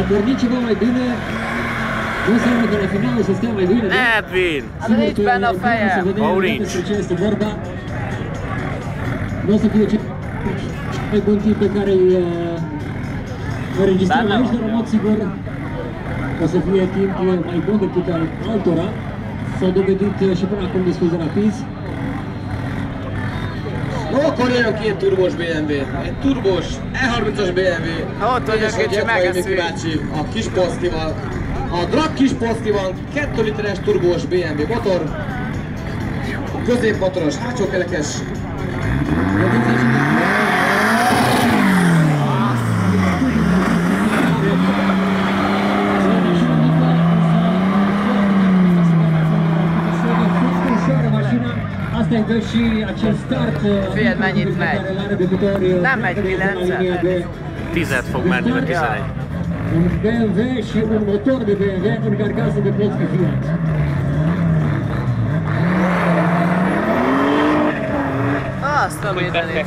a pornit ceva mai bine, nu înseamnă că la final o să stea mai bine. Edwin! A venit benne a feje! Maurici! Nu o să fie cel mai bun timp pe care îl înregistrăm aici, dar în mod sigur o să fie timp mai bun decât al altora. S-au dovedit și până acum destul de rapizi. No, akkor jön két turbos BMW, egy turbos E30-as BMW, Ott vagyok, kicsi megeszünk. a kis Polskival, a drag kis Polskival, 2 literes turbós BMW motor, középmotoros, hátsókerekes. Asta e și acest start. Figyeld, mennyit megy. Nem megy 9-et. 10 fog menni, vagy 11. Un BMW și un motor de BMW în carcasă de Polski Fiat. Azt a mindenit.